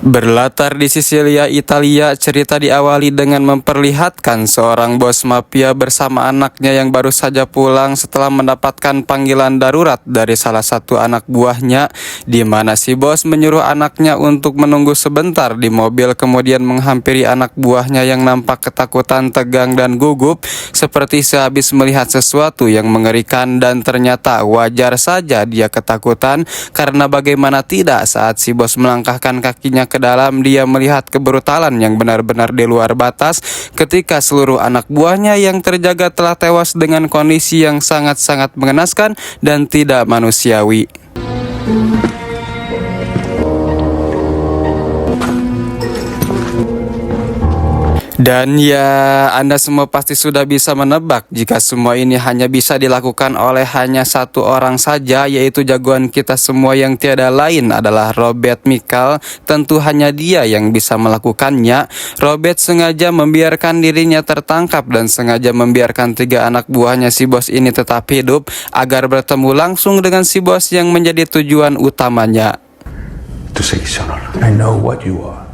Berlatar di Sisilia, Italia, cerita diawali dengan memperlihatkan seorang bos mafia bersama anaknya yang baru saja pulang setelah mendapatkan panggilan darurat dari salah satu anak buahnya, di mana si bos menyuruh anaknya untuk menunggu sebentar di mobil, kemudian menghampiri anak buahnya yang nampak ketakutan, tegang, dan gugup seperti sehabis melihat sesuatu yang mengerikan. Dan ternyata wajar saja dia ketakutan, karena bagaimana tidak saat si bos melangkahkan kakinya ke dalam, dia melihat kebrutalan yang benar-benar di luar batas ketika seluruh anak buahnya yang terjaga telah tewas dengan kondisi yang sangat-sangat mengenaskan dan tidak manusiawi. Dan ya, Anda semua pasti sudah bisa menebak jika semua ini hanya bisa dilakukan oleh hanya satu orang saja, yaitu jagoan kita semua yang tiada lain adalah Robert Michael. Tentu hanya dia yang bisa melakukannya. Robert sengaja membiarkan dirinya tertangkap dan sengaja membiarkan 3 anak buahnya si bos ini tetap hidup agar bertemu langsung dengan si bos yang menjadi tujuan utamanya. Tu sei chi sono. I know what you are.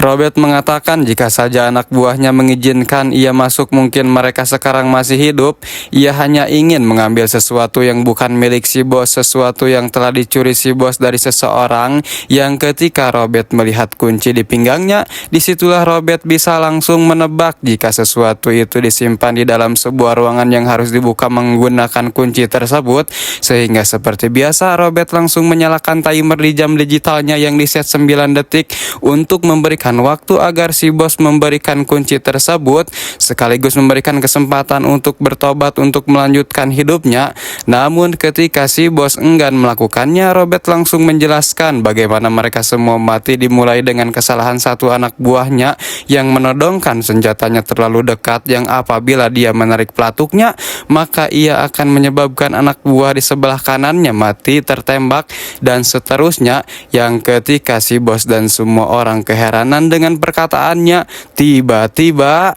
Robert mengatakan jika saja anak buahnya mengizinkan ia masuk, mungkin mereka sekarang masih hidup. Ia hanya ingin mengambil sesuatu yang bukan milik si bos, sesuatu yang telah dicuri si bos dari seseorang. Yang ketika Robert melihat kunci di pinggangnya, disitulah Robert bisa langsung menebak jika sesuatu itu disimpan di dalam sebuah ruangan yang harus dibuka menggunakan kunci tersebut. Sehingga seperti biasa, Robert langsung menyalakan timer di jam digitalnya yang diset 9 detik untuk memberikan waktu agar si bos memberikan kunci tersebut, sekaligus memberikan kesempatan untuk bertobat untuk melanjutkan hidupnya. Namun ketika si bos enggan melakukannya, Robert langsung menjelaskan bagaimana mereka semua mati dimulai dengan kesalahan satu anak buahnya yang menodongkan senjatanya terlalu dekat, yang apabila dia menarik pelatuknya maka ia akan menyebabkan anak buah di sebelah kanannya mati tertembak, dan seterusnya. Yang ketika si bos dan semua orang keheranan dengan perkataannya, tiba-tiba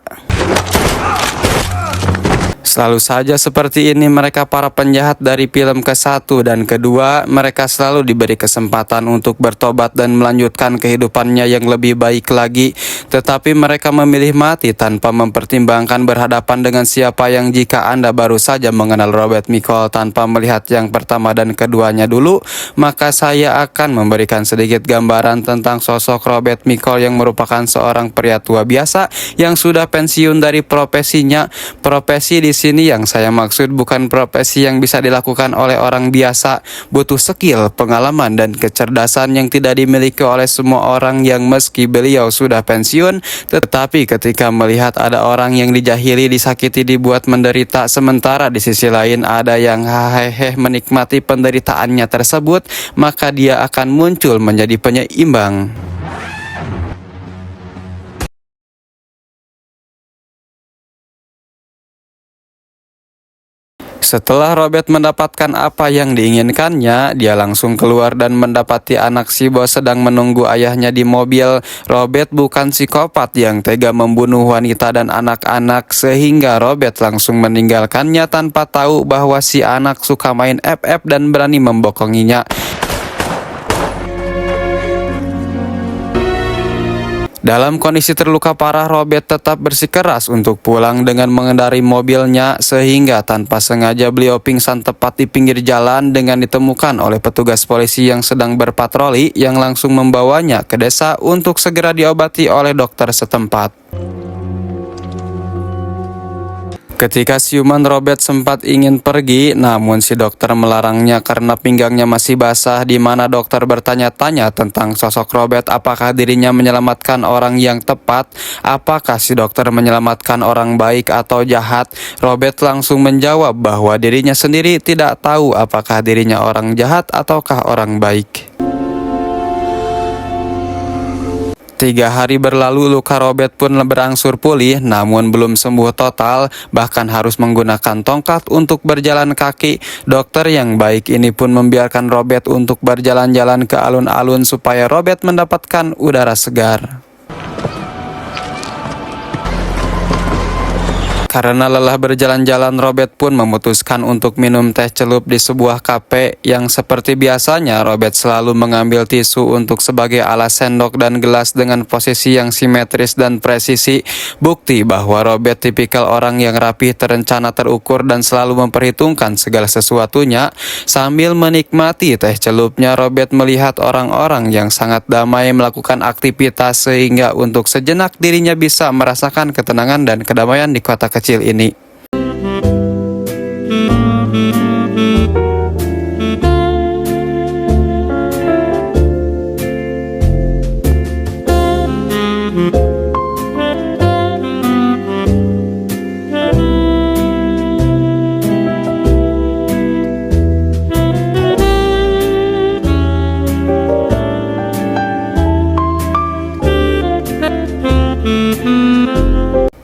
selalu saja seperti ini mereka para penjahat dari film ke-1 dan ke-2, mereka selalu diberi kesempatan untuk bertobat dan melanjutkan kehidupannya yang lebih baik lagi. Tetapi mereka memilih mati tanpa mempertimbangkan berhadapan dengan siapa yang, jika Anda baru saja mengenal Robert Michael tanpa melihat yang pertama dan keduanya dulu, maka saya akan memberikan sedikit gambaran tentang sosok Robert Michael yang merupakan seorang pria tua biasa yang sudah pensiun dari profesinya. Profesi di sini yang saya maksud bukan profesi yang bisa dilakukan oleh orang biasa, butuh skill, pengalaman, dan kecerdasan yang tidak dimiliki oleh semua orang. Yang meski beliau sudah pensiun, tetapi ketika melihat ada orang yang dijahili, disakiti, dibuat menderita, sementara di sisi lain ada yang hahehe menikmati penderitaannya tersebut, maka dia akan muncul menjadi penyeimbang. Setelah Robert mendapatkan apa yang diinginkannya, dia langsung keluar dan mendapati anak si bos sedang menunggu ayahnya di mobil. Robert bukan psikopat yang tega membunuh wanita dan anak-anak, sehingga Robert langsung meninggalkannya tanpa tahu bahwa si anak suka main FF dan berani membokonginya. Dalam kondisi terluka parah, Robert tetap bersikeras untuk pulang dengan mengendari mobilnya, sehingga tanpa sengaja beliau pingsan tepat di pinggir jalan dengan ditemukan oleh petugas polisi yang sedang berpatroli, yang langsung membawanya ke desa untuk segera diobati oleh dokter setempat. Ketika siuman, Robert sempat ingin pergi, namun si dokter melarangnya karena pinggangnya masih basah, di mana dokter bertanya-tanya tentang sosok Robert, apakah dirinya menyelamatkan orang yang tepat, apakah si dokter menyelamatkan orang baik atau jahat. Robert langsung menjawab bahwa dirinya sendiri tidak tahu apakah dirinya orang jahat ataukah orang baik. 3 hari berlalu, luka Robert pun berangsur pulih, namun belum sembuh total, bahkan harus menggunakan tongkat untuk berjalan kaki. Dokter yang baik ini pun membiarkan Robert untuk berjalan-jalan ke alun-alun supaya Robert mendapatkan udara segar. Karena lelah berjalan-jalan, Robert pun memutuskan untuk minum teh celup di sebuah kafe yang seperti biasanya Robert selalu mengambil tisu untuk sebagai alas sendok dan gelas dengan posisi yang simetris dan presisi. Bukti bahwa Robert tipikal orang yang rapi, terencana, terukur, dan selalu memperhitungkan segala sesuatunya. Sambil menikmati teh celupnya, Robert melihat orang-orang yang sangat damai melakukan aktivitas sehingga untuk sejenak dirinya bisa merasakan ketenangan dan kedamaian di kota kecil ini.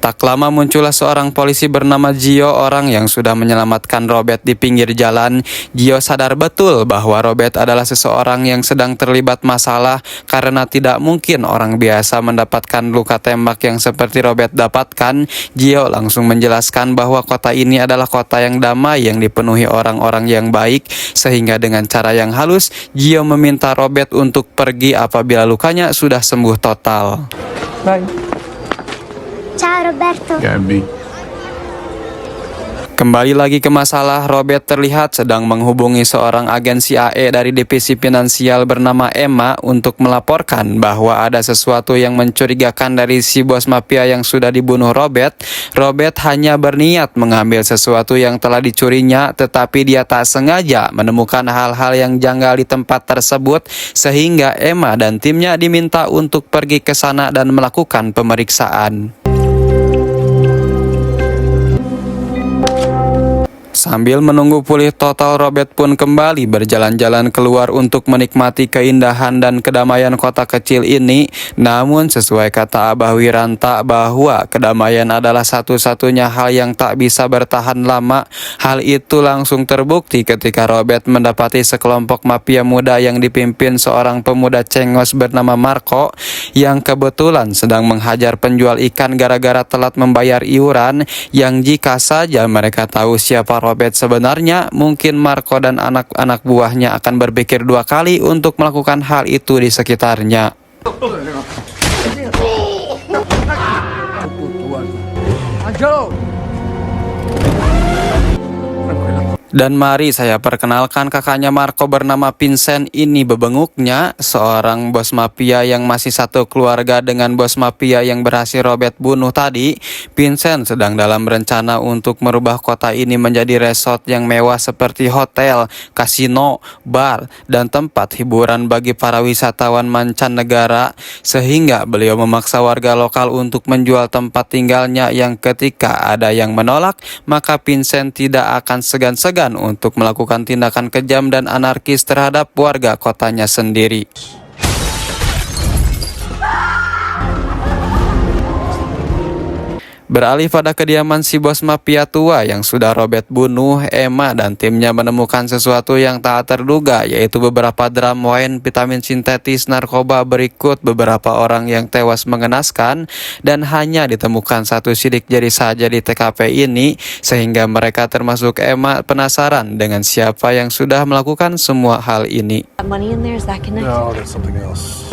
Tak lama muncullah seorang polisi bernama Gio, orang yang sudah menyelamatkan Robert di pinggir jalan. Gio sadar betul bahwa Robert adalah seseorang yang sedang terlibat masalah karena tidak mungkin orang biasa mendapatkan luka tembak yang seperti Robert dapatkan. Gio langsung menjelaskan bahwa kota ini adalah kota yang damai yang dipenuhi orang-orang yang baik, sehingga dengan cara yang halus Gio meminta Robert untuk pergi apabila lukanya sudah sembuh total. Bye. Ciao Roberto. Gabby. Kembali lagi ke masalah, Robert terlihat sedang menghubungi seorang agen CIA dari divisi finansial bernama Emma untuk melaporkan bahwa ada sesuatu yang mencurigakan dari si bos mafia yang sudah dibunuh Robert. Robert hanya berniat mengambil sesuatu yang telah dicurinya, tetapi dia tak sengaja menemukan hal-hal yang janggal di tempat tersebut, sehingga Emma dan timnya diminta untuk pergi ke sana dan melakukan pemeriksaan. Sambil menunggu pulih total, Robert pun kembali berjalan-jalan keluar untuk menikmati keindahan dan kedamaian kota kecil ini. Namun sesuai kata Abah Wiranta bahwa kedamaian adalah satu-satunya hal yang tak bisa bertahan lama. Hal itu langsung terbukti ketika Robert mendapati sekelompok mafia muda yang dipimpin seorang pemuda cengos bernama Marco, yang kebetulan sedang menghajar penjual ikan gara-gara telat membayar iuran. Yang jika saja mereka tahu siapa Robert sebenarnya, mungkin Marco dan anak-anak buahnya akan berpikir dua kali untuk melakukan hal itu di sekitarnya. Dan mari saya perkenalkan kakaknya Marco bernama Vincent. Ini bebenguknya, seorang bos mafia yang masih satu keluarga dengan bos mafia yang berhasil Robert bunuh tadi. Vincent sedang dalam rencana untuk merubah kota ini menjadi resort yang mewah seperti hotel, kasino, bar, dan tempat hiburan bagi para wisatawan mancanegara. Sehingga beliau memaksa warga lokal untuk menjual tempat tinggalnya, yang ketika ada yang menolak, maka Vincent tidak akan segan-segan untuk melakukan tindakan kejam dan anarkis terhadap warga kotanya sendiri. Beralih pada kediaman si bos mafia tua yang sudah Robert bunuh, Emma dan timnya menemukan sesuatu yang tak terduga, yaitu beberapa drum wine, vitamin sintetis, narkoba, berikut beberapa orang yang tewas mengenaskan, dan hanya ditemukan satu sidik jari saja di TKP ini, sehingga mereka termasuk Emma penasaran dengan siapa yang sudah melakukan semua hal ini. Money in there, is that connected? No, there's something else.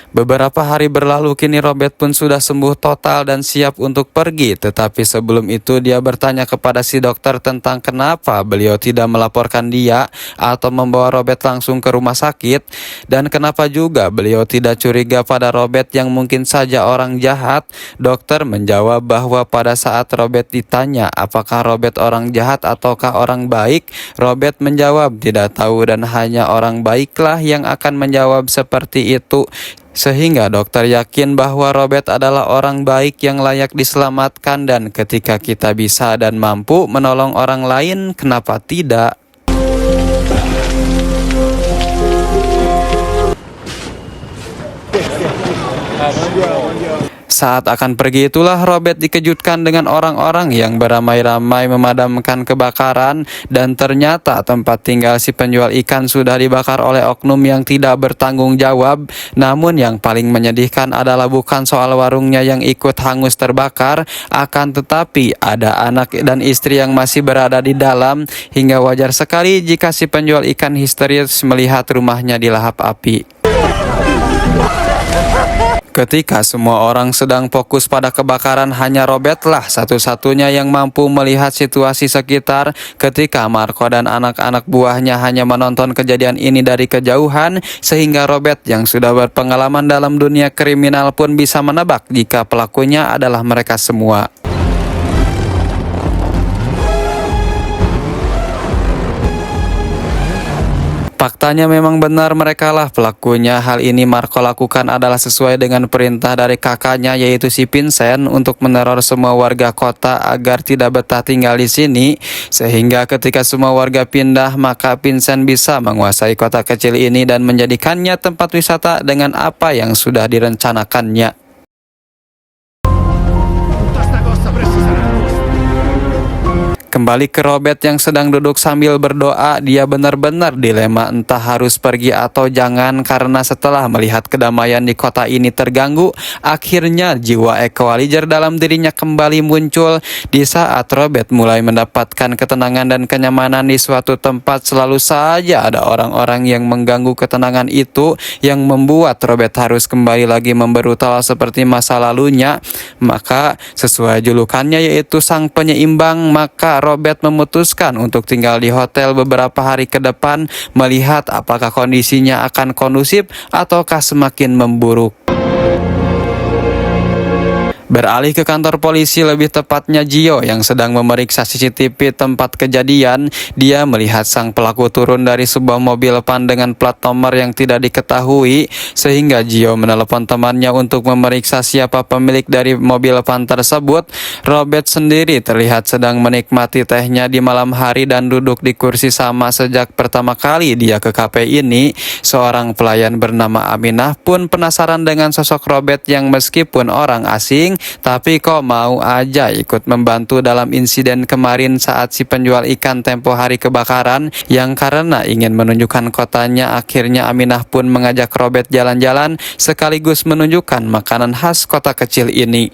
Beberapa hari berlalu, kini Robert pun sudah sembuh total dan siap untuk pergi. Tetapi sebelum itu dia bertanya kepada si dokter tentang kenapa beliau tidak melaporkan dia atau membawa Robert langsung ke rumah sakit. Dan kenapa juga beliau tidak curiga pada Robert yang mungkin saja orang jahat. Dokter menjawab bahwa pada saat Robert ditanya apakah Robert orang jahat ataukah orang baik, Robert menjawab tidak tahu dan hanya orang baiklah yang akan menjawab seperti itu. Sehingga dokter yakin bahwa Robert adalah orang baik yang layak diselamatkan, dan ketika kita bisa dan mampu menolong orang lain, kenapa tidak? Saat akan pergi itulah Robert dikejutkan dengan orang-orang yang beramai-ramai memadamkan kebakaran, dan ternyata tempat tinggal si penjual ikan sudah dibakar oleh oknum yang tidak bertanggung jawab. Namun yang paling menyedihkan adalah bukan soal warungnya yang ikut hangus terbakar, akan tetapi ada anak dan istri yang masih berada di dalam, hingga wajar sekali jika si penjual ikan histeris melihat rumahnya dilahap api. Ketika semua orang sedang fokus pada kebakaran, hanya Robertlah satu-satunya yang mampu melihat situasi sekitar. Ketika Marco dan anak-anak buahnya hanya menonton kejadian ini dari kejauhan, sehingga Robert yang sudah berpengalaman dalam dunia kriminal pun bisa menebak jika pelakunya adalah mereka semua. Faktanya memang benar merekalah pelakunya. Hal ini Marco lakukan adalah sesuai dengan perintah dari kakaknya, yaitu si Vincent, untuk meneror semua warga kota agar tidak betah tinggal di sini. Sehingga ketika semua warga pindah, maka Vincent bisa menguasai kota kecil ini dan menjadikannya tempat wisata dengan apa yang sudah direncanakannya. Kembali ke Robert yang sedang duduk sambil berdoa, dia benar-benar dilema entah harus pergi atau jangan, karena setelah melihat kedamaian di kota ini terganggu, akhirnya jiwa equalizer dalam dirinya kembali muncul. Di saat Robert mulai mendapatkan ketenangan dan kenyamanan di suatu tempat, selalu saja ada orang-orang yang mengganggu ketenangan itu, yang membuat Robert harus kembali lagi memberutal seperti masa lalunya. Maka sesuai julukannya yaitu sang penyeimbang, maka Robert memutuskan untuk tinggal di hotel beberapa hari ke depan, melihat apakah kondisinya akan kondusif ataukah semakin memburuk. Beralih ke kantor polisi, lebih tepatnya Gio yang sedang memeriksa CCTV tempat kejadian. Dia melihat sang pelaku turun dari sebuah mobil van dengan plat nomor yang tidak diketahui, sehingga Gio menelepon temannya untuk memeriksa siapa pemilik dari mobil van tersebut. Robert sendiri terlihat sedang menikmati tehnya di malam hari dan duduk di kursi sama sejak pertama kali dia ke kafe ini. Seorang pelayan bernama Aminah pun penasaran dengan sosok Robert yang meskipun orang asing, tapi kok mau aja ikut membantu dalam insiden kemarin saat si penjual ikan tempo hari kebakaran. Yang karena ingin menunjukkan kotanya, akhirnya Aminah pun mengajak Robert jalan-jalan sekaligus menunjukkan makanan khas kota kecil ini.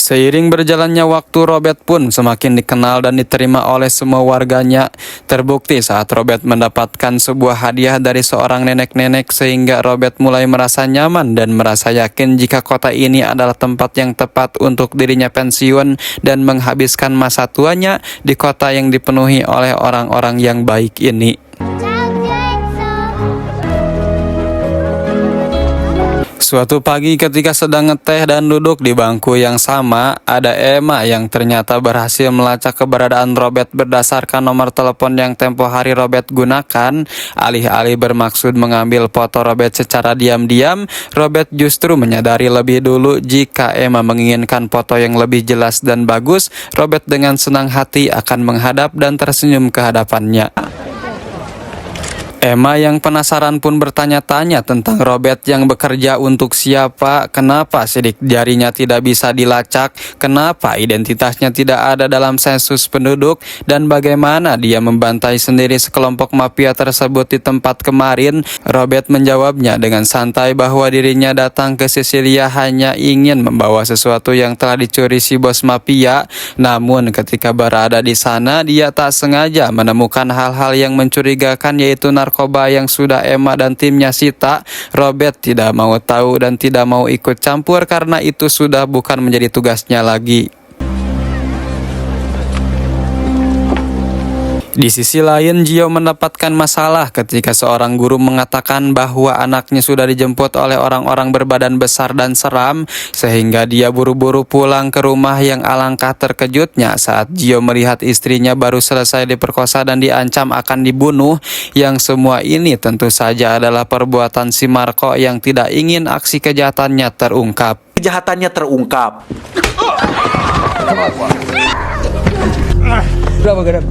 Seiring berjalannya waktu, Robert pun semakin dikenal dan diterima oleh semua warganya. Terbukti saat Robert mendapatkan sebuah hadiah dari seorang nenek-nenek, sehingga Robert mulai merasa nyaman dan merasa yakin jika kota ini adalah tempat yang tepat untuk dirinya pensiun dan menghabiskan masa tuanya di kota yang dipenuhi oleh orang-orang yang baik ini. Suatu pagi ketika sedang ngeteh dan duduk di bangku yang sama, ada Emma yang ternyata berhasil melacak keberadaan Robert berdasarkan nomor telepon yang tempo hari Robert gunakan. Alih-alih bermaksud mengambil foto Robert secara diam-diam, Robert justru menyadari lebih dulu jika Emma menginginkan foto yang lebih jelas dan bagus. Robert dengan senang hati akan menghadap dan tersenyum ke hadapannya. Emma yang penasaran pun bertanya-tanya tentang Robert yang bekerja untuk siapa, kenapa sidik jarinya tidak bisa dilacak, kenapa identitasnya tidak ada dalam sensus penduduk, dan bagaimana dia membantai sendiri sekelompok mafia tersebut di tempat kemarin. Robert menjawabnya dengan santai bahwa dirinya datang ke Sisilia hanya ingin membawa sesuatu yang telah dicuri si bos mafia. Namun ketika berada di sana, dia tak sengaja menemukan hal-hal yang mencurigakan, yaitu narkoba yang sudah Emma dan timnya sita. Robert tidak mau tahu dan tidak mau ikut campur karena itu sudah bukan menjadi tugasnya lagi. Di sisi lain, Gio mendapatkan masalah ketika seorang guru mengatakan bahwa anaknya sudah dijemput oleh orang-orang berbadan besar dan seram, sehingga dia buru-buru pulang ke rumah. Yang alangkah terkejutnya saat Gio melihat istrinya baru selesai diperkosa dan diancam akan dibunuh. Yang semua ini tentu saja adalah perbuatan si Marco yang tidak ingin aksi kejahatannya terungkap. Berapa gerak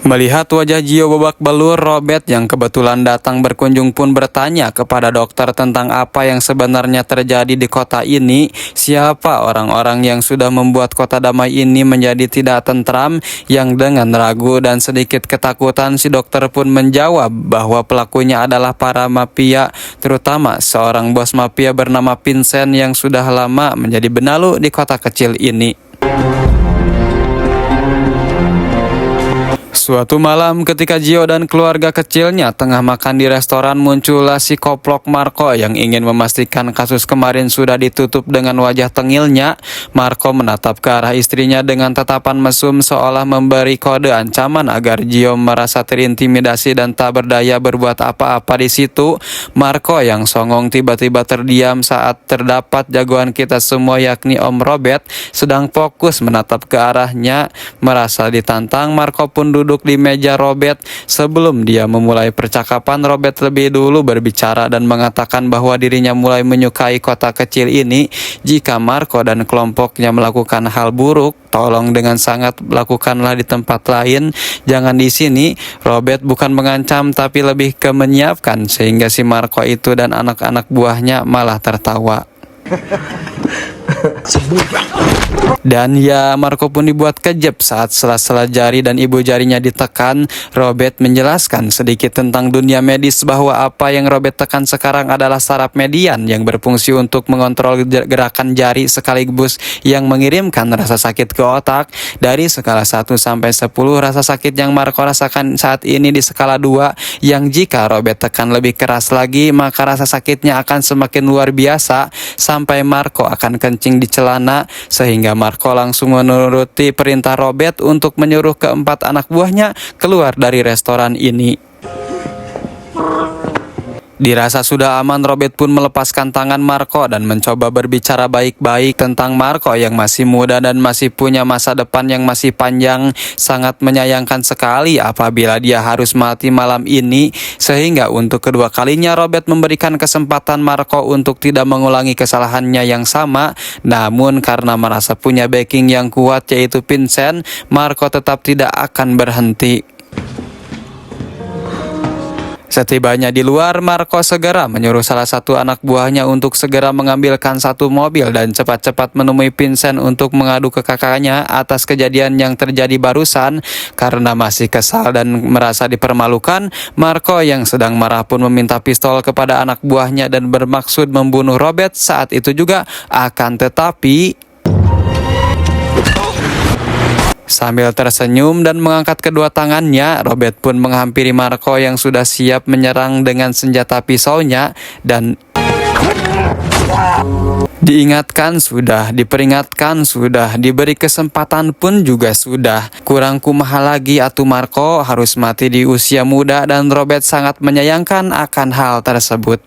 Melihat wajah Gio babak belur, Robert yang kebetulan datang berkunjung pun bertanya kepada dokter tentang apa yang sebenarnya terjadi di kota ini. Siapa orang-orang yang sudah membuat kota damai ini menjadi tidak tentram? Yang dengan ragu dan sedikit ketakutan, si dokter pun menjawab bahwa pelakunya adalah para mafia, terutama seorang bos mafia bernama Vincent yang sudah lama menjadi benalu di kota kecil ini. Suatu malam ketika Gio dan keluarga kecilnya tengah makan di restoran, muncullah si koplok Marco yang ingin memastikan kasus kemarin sudah ditutup. Dengan wajah tengilnya, Marco menatap ke arah istrinya dengan tatapan mesum seolah memberi kode ancaman agar Gio merasa terintimidasi dan tak berdaya berbuat apa-apa di situ. Marco yang songong tiba-tiba terdiam saat terdapat jagoan kita semua yakni Om Robert sedang fokus menatap ke arahnya. Merasa ditantang, Marco pun duduk di meja Robert. Sebelum dia memulai percakapan, Robert lebih dulu berbicara dan mengatakan bahwa dirinya mulai menyukai kota kecil ini. Jika Marco dan kelompoknya melakukan hal buruk, tolong dengan sangat lakukanlah di tempat lain, jangan di sini. Robert bukan mengancam tapi lebih ke menyiapkan, sehingga si Marco itu dan anak-anak buahnya malah tertawa. Dan ya, Marco pun dibuat kejep saat sela-sela jari dan ibu jarinya ditekan. Robert menjelaskan sedikit tentang dunia medis bahwa apa yang Robert tekan sekarang adalah saraf median yang berfungsi untuk mengontrol gerakan jari sekaligus yang mengirimkan rasa sakit ke otak. Dari skala 1 sampai 10, rasa sakit yang Marco rasakan saat ini di skala 2, yang jika Robert tekan lebih keras lagi maka rasa sakitnya akan semakin luar biasa sampai Marco akan kencing di celana, sehingga Marco langsung menuruti perintah Robert untuk menyuruh keempat anak buahnya keluar dari restoran ini. Dirasa sudah aman, Robert pun melepaskan tangan Marco dan mencoba berbicara baik-baik tentang Marco yang masih muda dan masih punya masa depan yang masih panjang. Sangat menyayangkan sekali apabila dia harus mati malam ini, sehingga untuk kedua kalinya Robert memberikan kesempatan Marco untuk tidak mengulangi kesalahannya yang sama. Namun karena merasa punya backing yang kuat yaitu Vincent, Marco tetap tidak akan berhenti. Setibanya di luar, Marco segera menyuruh salah satu anak buahnya untuk segera mengambilkan satu mobil dan cepat-cepat menemui Vincent untuk mengadu ke kakaknya atas kejadian yang terjadi barusan. Karena masih kesal dan merasa dipermalukan, Marco yang sedang marah pun meminta pistol kepada anak buahnya dan bermaksud membunuh Robert saat itu juga. Akan tetapi sambil tersenyum dan mengangkat kedua tangannya, Robert pun menghampiri Marco yang sudah siap menyerang dengan senjata pisaunya dan diingatkan sudah, diperingatkan sudah, diberi kesempatan pun juga sudah. Kurang kumaha lagi atuh Marco harus mati di usia muda, dan Robert sangat menyayangkan akan hal tersebut.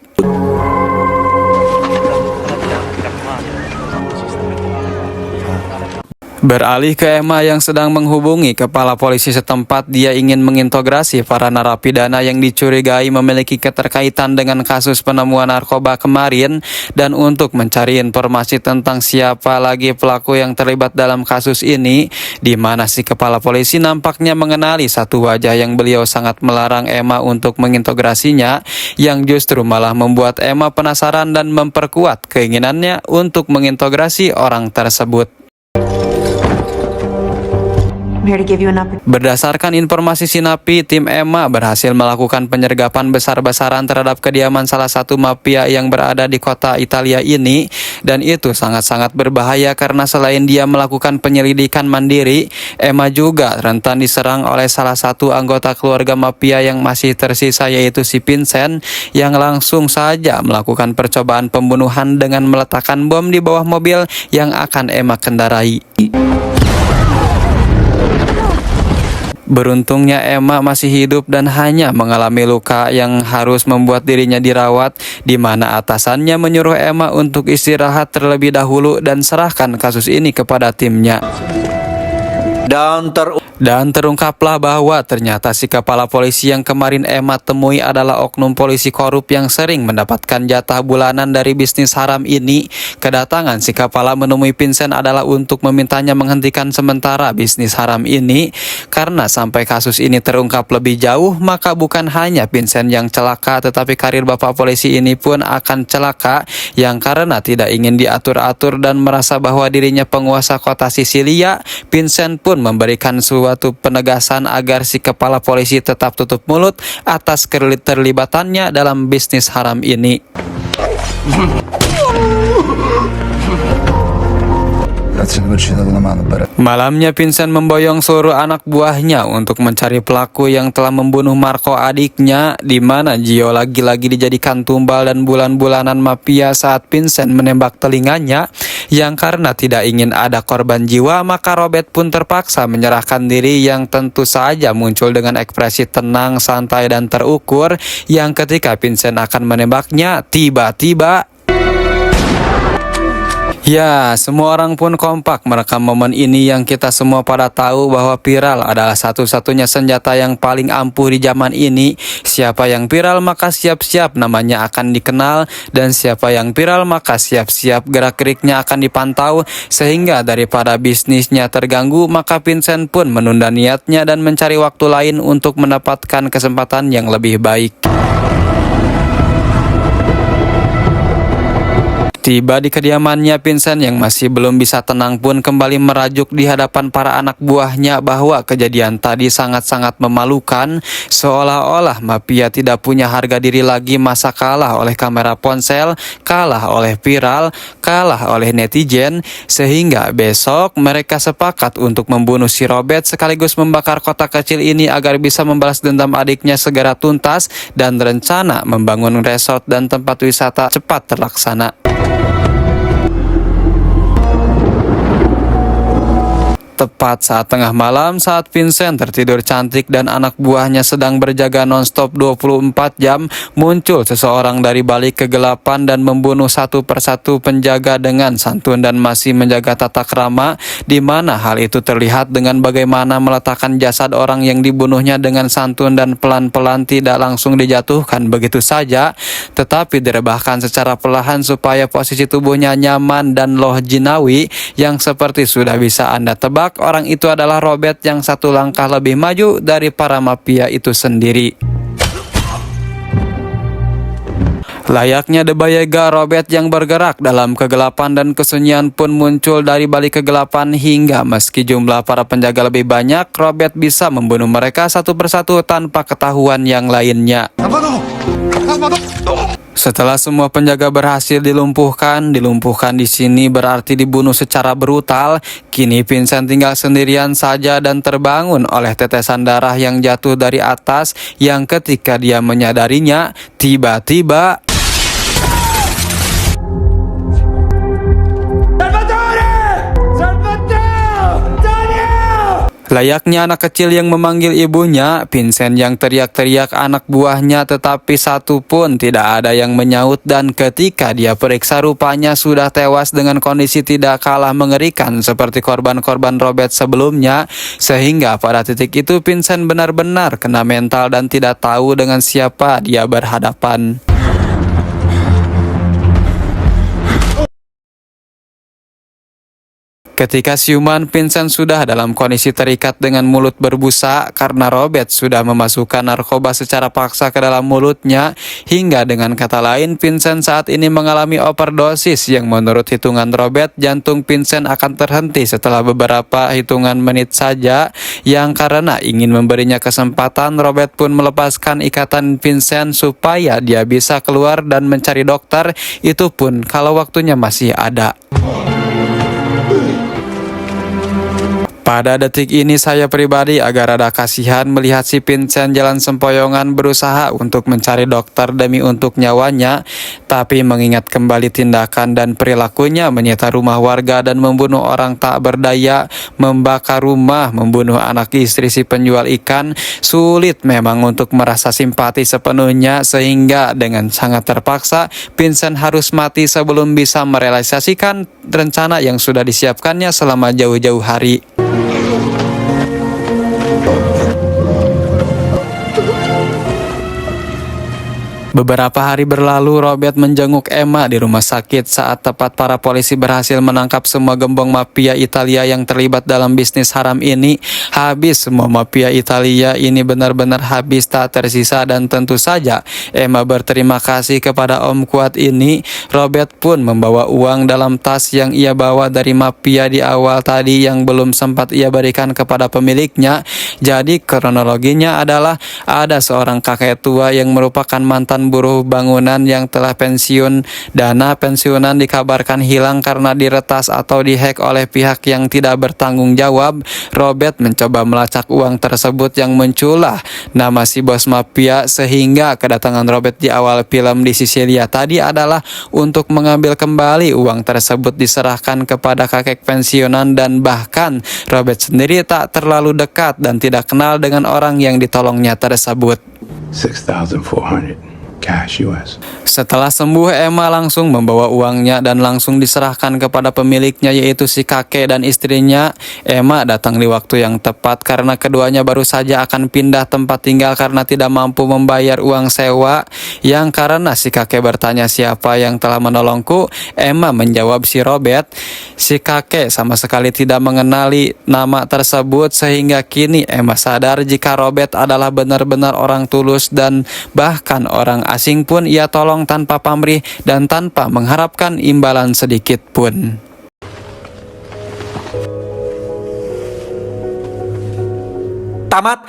Beralih ke Emma yang sedang menghubungi kepala polisi setempat. Dia ingin mengintegrasi para narapidana yang dicurigai memiliki keterkaitan dengan kasus penemuan narkoba kemarin, dan untuk mencari informasi tentang siapa lagi pelaku yang terlibat dalam kasus ini, di mana si kepala polisi nampaknya mengenali satu wajah yang beliau sangat melarang Emma untuk mengintegrasinya, yang justru malah membuat Emma penasaran dan memperkuat keinginannya untuk mengintegrasi orang tersebut. Berdasarkan informasi Sinapi, tim Emma berhasil melakukan penyergapan besar-besaran terhadap kediaman salah satu mafia yang berada di kota Italia ini, dan itu sangat-sangat berbahaya karena selain dia melakukan penyelidikan mandiri, Emma juga rentan diserang oleh salah satu anggota keluarga mafia yang masih tersisa yaitu si Vincent, yang langsung saja melakukan percobaan pembunuhan dengan meletakkan bom di bawah mobil yang akan Emma kendarai. Beruntungnya Emma masih hidup dan hanya mengalami luka yang harus membuat dirinya dirawat, di mana atasannya menyuruh Emma untuk istirahat terlebih dahulu dan serahkan kasus ini kepada timnya. Dan terungkaplah bahwa ternyata si kepala polisi yang kemarin Emma temui adalah oknum polisi korup yang sering mendapatkan jatah bulanan dari bisnis haram ini. Kedatangan si kepala menemui Vincent adalah untuk memintanya menghentikan sementara bisnis haram ini, Karena sampai kasus ini terungkap lebih jauh, maka bukan hanya Vincent yang celaka, tetapi karir Bapak polisi ini pun akan celaka, yang karena tidak ingin diatur-atur dan merasa bahwa dirinya penguasa kota Sisilia, Vincent pun memberikan suatu penegasan agar si kepala polisi tetap tutup mulut atas keterlibatannya dalam bisnis haram ini. Malamnya Vincent memboyong seluruh anak buahnya untuk mencari pelaku yang telah membunuh Marco adiknya, di mana Gio lagi-lagi dijadikan tumbal dan bulan-bulanan mafia saat Vincent menembak telinganya. Yang karena tidak ingin ada korban jiwa, maka Robert pun terpaksa menyerahkan diri, yang tentu saja muncul dengan ekspresi tenang, santai, dan terukur, yang ketika Vincent akan menembaknya, tiba-tiba ya, semua orang pun kompak merekam momen ini, yang kita semua pada tahu bahwa viral adalah satu-satunya senjata yang paling ampuh di zaman ini. Siapa yang viral maka siap-siap namanya akan dikenal, dan siapa yang viral maka siap-siap gerak-geriknya akan dipantau. Sehingga daripada bisnisnya terganggu, maka Vincent pun menunda niatnya dan mencari waktu lain untuk mendapatkan kesempatan yang lebih baik. Tiba di kediamannya, Vincent yang masih belum bisa tenang pun kembali merajuk di hadapan para anak buahnya bahwa kejadian tadi sangat-sangat memalukan, seolah-olah mafia tidak punya harga diri lagi masa kalah oleh kamera ponsel, kalah oleh viral, kalah oleh netizen, sehingga besok mereka sepakat untuk membunuh si Robert sekaligus membakar kota kecil ini agar bisa membalas dendam adiknya segera tuntas, dan rencana membangun resort dan tempat wisata cepat terlaksana. Tepat saat tengah malam, saat Vincent tertidur cantik dan anak buahnya sedang berjaga nonstop 24 jam, muncul seseorang dari balik kegelapan dan membunuh satu persatu penjaga dengan santun dan masih menjaga tata krama, di mana hal itu terlihat dengan bagaimana meletakkan jasad orang yang dibunuhnya dengan santun dan pelan-pelan, tidak langsung dijatuhkan begitu saja, tetapi direbahkan secara perlahan supaya posisi tubuhnya nyaman dan loh jinawi, yang seperti sudah bisa Anda tebak, orang itu adalah Robert yang satu langkah lebih maju dari para mafia itu sendiri. Layaknya The Bayega, Robert yang bergerak dalam kegelapan dan kesunyian pun muncul dari balik kegelapan, hingga meski jumlah para penjaga lebih banyak, Robert bisa membunuh mereka satu persatu tanpa ketahuan yang lainnya. Setelah semua penjaga berhasil dilumpuhkan di sini berarti dibunuh secara brutal. Kini Vincent tinggal sendirian saja dan terbangun oleh tetesan darah yang jatuh dari atas, yang ketika dia menyadarinya, tiba-tiba layaknya anak kecil yang memanggil ibunya, Vincent yang teriak-teriak anak buahnya, tetapi satu pun tidak ada yang menyaut, dan ketika dia periksa rupanya sudah tewas dengan kondisi tidak kalah mengerikan seperti korban-korban Robert sebelumnya. Sehingga pada titik itu Vincent benar-benar kena mental dan tidak tahu dengan siapa dia berhadapan. Ketika siuman, Vincent sudah dalam kondisi terikat dengan mulut berbusa karena Robert sudah memasukkan narkoba secara paksa ke dalam mulutnya. Hingga dengan kata lain, Vincent saat ini mengalami overdosis, yang menurut hitungan Robert, jantung Vincent akan terhenti setelah beberapa hitungan menit saja. Yang karena ingin memberinya kesempatan, Robert pun melepaskan ikatan Vincent supaya dia bisa keluar dan mencari dokter, itu pun kalau waktunya masih ada. Pada detik ini saya pribadi agak rada kasihan melihat si Vincent jalan sempoyongan berusaha untuk mencari dokter demi untuk nyawanya, tapi mengingat kembali tindakan dan perilakunya menyita rumah warga dan membunuh orang tak berdaya, membakar rumah, membunuh anak istri si penjual ikan, sulit memang untuk merasa simpati sepenuhnya, sehingga dengan sangat terpaksa Vincent harus mati sebelum bisa merealisasikan rencana yang sudah disiapkannya selama jauh-jauh hari. Beberapa hari berlalu, Robert menjenguk Emma di rumah sakit saat tepat para polisi berhasil menangkap semua gembong mafia Italia yang terlibat dalam bisnis haram ini. Habis semua mafia Italia ini, benar-benar habis tak tersisa, dan tentu saja Emma berterima kasih kepada Om Kuat ini. Robert pun membawa uang dalam tas yang ia bawa dari mafia di awal tadi yang belum sempat ia berikan kepada pemiliknya. Jadi kronologinya adalah ada seorang kakek tua yang merupakan mantan buruh bangunan yang telah pensiun. Dana pensiunan dikabarkan hilang karena diretas atau dihack oleh pihak yang tidak bertanggung jawab. Robert mencoba melacak uang tersebut yang muncullah nama si bos mafia, sehingga kedatangan Robert di awal film di Sisilia tadi adalah untuk mengambil kembali uang tersebut diserahkan kepada kakek pensiunan, dan bahkan Robert sendiri tak terlalu dekat dan tidak kenal dengan orang yang ditolongnya tersebut. 6,400 cash US. Setelah sembuh, Emma langsung membawa uangnya dan langsung diserahkan kepada pemiliknya, yaitu si kakek dan istrinya. Emma datang di waktu yang tepat karena keduanya baru saja akan pindah tempat tinggal karena tidak mampu membayar uang sewa. Yang karena si kakek bertanya siapa yang telah menolongku, Emma menjawab si Robert. Si kakek sama sekali tidak mengenali nama tersebut, sehingga kini Emma sadar jika Robert adalah benar-benar orang tulus, dan bahkan orang asing pun ia tolong tanpa pamrih dan tanpa mengharapkan imbalan sedikit pun. Tamat.